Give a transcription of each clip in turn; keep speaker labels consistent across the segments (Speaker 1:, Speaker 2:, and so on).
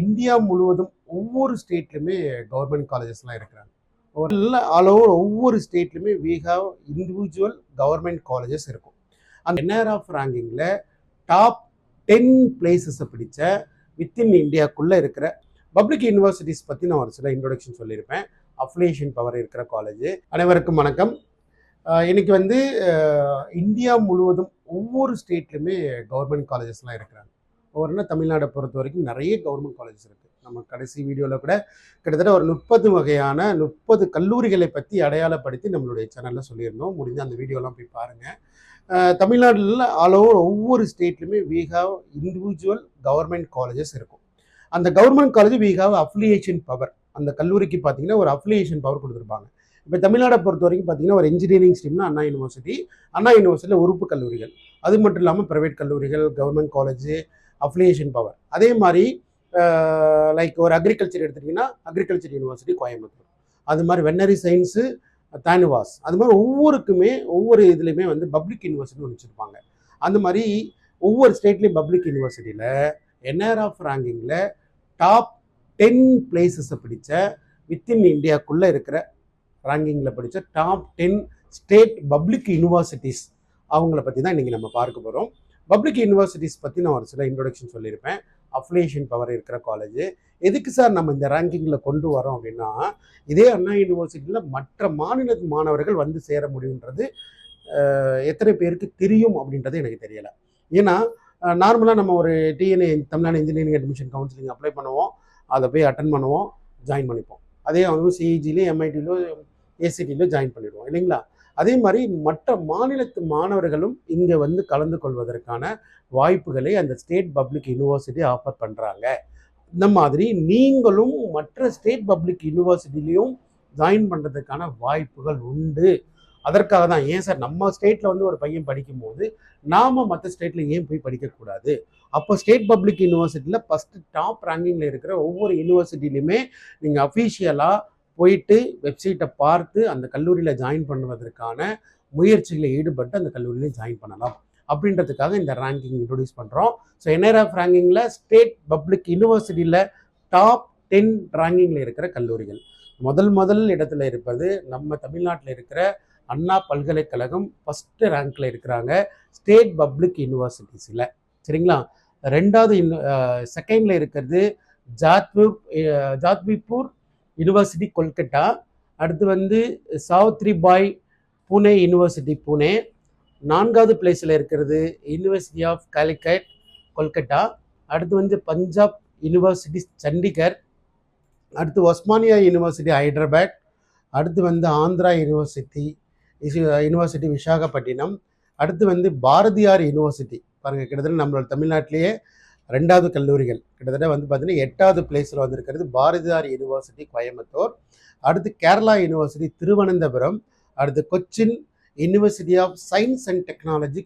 Speaker 1: India முழுவதும் ஒவ்வொரு ஸ்டேட்லையுமே government காலேஜஸ்லாம் இருக்கிறாங்க. ஆல் ஓவர் ஒவ்வொரு ஸ்டேட்லையுமே we have individual government colleges இருக்கும். அந்த என்ஆர் ஆஃப் ரேங்கிங்கில் டாப் 10 பிளேசஸை பிடிச்ச வித்தின் இந்தியாக்குள்ளே இருக்கிற பப்ளிக் யூனிவர்சிட்டிஸ் பற்றி நான் ஒரு சில இன்ட்ரொடக்ஷன் சொல்லியிருப்பேன். அஃபிலியேஷன் பவர் இருக்கிற காலேஜ். அனைவருக்கும் வணக்கம். இன்னைக்கு இந்தியா முழுவதும் ஒவ்வொரு ஸ்டேட்லையுமே கவர்மெண்ட் காலேஜஸ்லாம் இருக்கிறாங்க. தமிழ்நாடை பொறுத்த வரைக்கும் நிறைய கவர்மெண்ட் காலேஜஸ் இருக்குது. நம்ம கடைசி வீடியோவில் கூட கிட்டத்தட்ட ஒரு 30 கல்லூரிகளை பற்றி அடையாளப்படுத்தி நம்மளுடைய சேனலில் சொல்லியிருந்தோம். முடிஞ்ச அந்த வீடியோலாம் போய் பாருங்கள். தமிழ்நாட்டில் ஆல் ஓவர் ஒவ்வொரு ஸ்டேட்லையுமே we have individual government colleges இருக்கும். அந்த government college we have affiliation power. அந்த கல்லூரிக்கு பார்த்தீங்கன்னா ஒரு அஃபிலியேஷன் பவர் கொடுத்துருப்பாங்க. இப்போ தமிழ்நாடை பொறுத்த வரைக்கும் பார்த்தீங்கன்னா ஒரு இன்ஜினியரிங் ஸ்ட்ரீம்னா அண்ணா யூனிவர்சிட்டியில் உறுப்பு கல்லூரிகள், அது மட்டும் இல்லாமல் ப்ரைவேட் கல்லூரிகள், கவர்மெண்ட் காலேஜ், அஃபிலியேஷன் பவர். அதே மாதிரி லைக் ஒரு அக்ரிகல்ச்சர் எடுத்துட்டிங்கன்னா அக்ரிகல்ச்சர் யூனிவர்சிட்டி கோயம்புத்தூர், அது மாதிரி வெட்டனரி சயின்ஸு தானுவாஸ், அது மாதிரி ஒவ்வொரு இதுலேயுமே பப்ளிக் யூனிவர்சிட்டி வச்சுருப்பாங்க. அந்த மாதிரி ஒவ்வொரு ஸ்டேட்லேயும் பப்ளிக் யூனிவர்சிட்டியில் என்ஆர் ஆஃப் ரேங்கிங்கில் டாப் 10 பிளேசஸை பிடிச்ச வித்தின் இந்தியாக்குள்ளே இருக்கிற ரேங்கிங்கில் படித்த டாப் 10 ஸ்டேட் பப்ளிக் யூனிவர்சிட்டிஸ் அவங்கள பற்றி தான் இன்றைக்கி நம்ம பார்க்க போகிறோம். பப்ளிக் யூனிவர்சிட்டிஸ் பற்றி நான் ஒரு சில இன்ட்ரொடக்ஷன் சொல்லியிருப்பேன். அஃபிலியேஷன் பவர் இருக்கிற காலேஜ். எதுக்கு சார் நம்ம இந்த ரேங்கிங்கில் கொண்டு வரோம் அப்படின்னா, இதே அண்ணா யூனிவர்சிட்டியில் மற்ற மாநிலத்து மாணவர்கள் சேர முடியுன்றது எத்தனை பேருக்கு தெரியும் அப்படின்றது எனக்கு தெரியலை. ஏன்னா நார்மலாக நம்ம ஒரு DNA Tamil Nadu engineering admission counselling apply பண்ணுவோம், அதை போய் அட்டன் பண்ணுவோம், ஜாயின் பண்ணிப்போம். அதே சிஇஜிலையும் எம்ஐடியிலோ ஏசிடியிலோ ஜாயின் பண்ணிடுவோம் இல்லைங்களா. அதே மாதிரி மற்ற மாநிலத்து மாணவர்களும் இங்கே கலந்து கொள்வதற்கான வாய்ப்புகளை அந்த ஸ்டேட் பப்ளிக் யூனிவர்சிட்டி ஆஃபர் பண்ணுறாங்க. இந்த மாதிரி நீங்களும் மற்ற ஸ்டேட் பப்ளிக் யூனிவர்சிட்டிலையும் ஜாயின் பண்ணுறதுக்கான வாய்ப்புகள் உண்டு. அதற்காக தான் ஏன் சார் நம்ம ஸ்டேட்டில் ஒரு பையன் படிக்கும்போது நாம் மற்ற ஸ்டேட்டில் ஏன் போய் படிக்கக்கூடாது? அப்போ ஸ்டேட் பப்ளிக் யூனிவர்சிட்டியில் ஃபஸ்ட்டு டாப் ரேங்கிங்கில் இருக்கிற ஒவ்வொரு யூனிவர்சிட்டிலையுமே நீங்கள் அஃபீஷியலாக போயிட்டு வெப்சைட்டை பார்த்து அந்த கல்லூரியில் ஜாயின் பண்ணுவதற்கான முயற்சிகளை ஈடுபட்டு அந்த கல்லூரியில் ஜாயின் பண்ணலாம் அப்படின்றதுக்காக இந்த ரேங்கிங் இன்ட்ரோடியூஸ் பண்ணுறோம். ஸோ என்ஆர் ஆஃப் ரேங்கிங்கில் ஸ்டேட் பப்ளிக் யூனிவர்சிட்டியில் டாப் 10 ரேங்கிங்கில் இருக்கிற கல்லூரிகள். முதல் இடத்துல இருப்பது நம்ம தமிழ்நாட்டில் இருக்கிற அண்ணா பல்கலைக்கழகம் ஃபஸ்ட்டு ரேங்க்கில் இருக்கிறாங்க ஸ்டேட் பப்ளிக் யூனிவர்சிட்டிஸில். சரிங்களா. ரெண்டாவது செகண்டில் இருக்கிறது ஜாத்விபூர் யூனிவர்சிட்டி கொல்கட்டா. அடுத்து சாவித்ரிபாய் புனே யூனிவர்சிட்டி புனே. 4வது பிளேஸில் இருக்கிறது யூனிவர்சிட்டி ஆஃப் காலிக்கட் கொல்கட்டா. அடுத்து பஞ்சாப் யூனிவர்சிட்டி சண்டிகர். அடுத்து ஒஸ்மானியா யூனிவர்சிட்டி ஹைதராபாத். அடுத்து ஆந்திரா யூனிவர்சிட்டி விசாகப்பட்டினம். அடுத்து பாரதியார் யூனிவர்சிட்டி. பாருங்கள், கிட்டத்தட்ட நம்மளோட தமிழ்நாட்டிலேயே 2வது கல்லூரிகள் கிட்டத்தட்ட பார்த்தீங்கன்னா 8வது பிளேஸில் வந்திருக்கிறது பாரதியார் யூனிவர்சிட்டி கோயம்புத்தூர். அடுத்து கேரளா யூனிவர்சிட்டி திருவனந்தபுரம். அடுத்து Cochin university of science and technology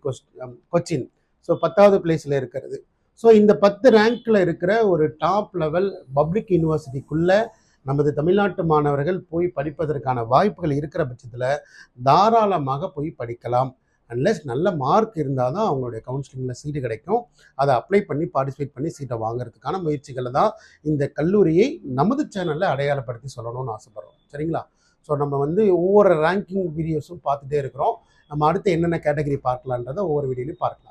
Speaker 1: Cochin. So 10வது பிளேஸில் இருக்கிறது. ஸோ இந்த 10 ரேங்க்கில் இருக்கிற ஒரு டாப் லெவல் பப்ளிக் யூனிவர்சிட்டிக்குள்ளே நமது தமிழ்நாட்டு மாணவர்கள் போய் படிப்பதற்கான வாய்ப்புகள் இருக்கிற பட்சத்தில் தாராளமாக போய் படிக்கலாம். அன்லெஸ் நல்ல மார்க் இருந்தால் தான் அவங்களுடைய கவுன்சிலிங்கில் சீட்டு கிடைக்கும். அதை அப்ளை பண்ணி பார்ட்டிசிபேட் பண்ணி சீட்டை வாங்குறதுக்கான முயற்சிகளை தான் இந்த கல்லூரியை நமது சேனலில் அடையாளப்படுத்தி சொல்லணும்னு ஆசைப்படுறோம். சரிங்களா. ஸோ நம்ம ஒவ்வொரு ரேங்கிங் வீடியோஸும் பார்த்துட்டே இருக்கிறோம். நம்ம அடுத்து என்னென்ன கேட்டகரி பார்க்கலான்றதை ஒவ்வொரு வீடியோலையும் பார்க்கலாம்.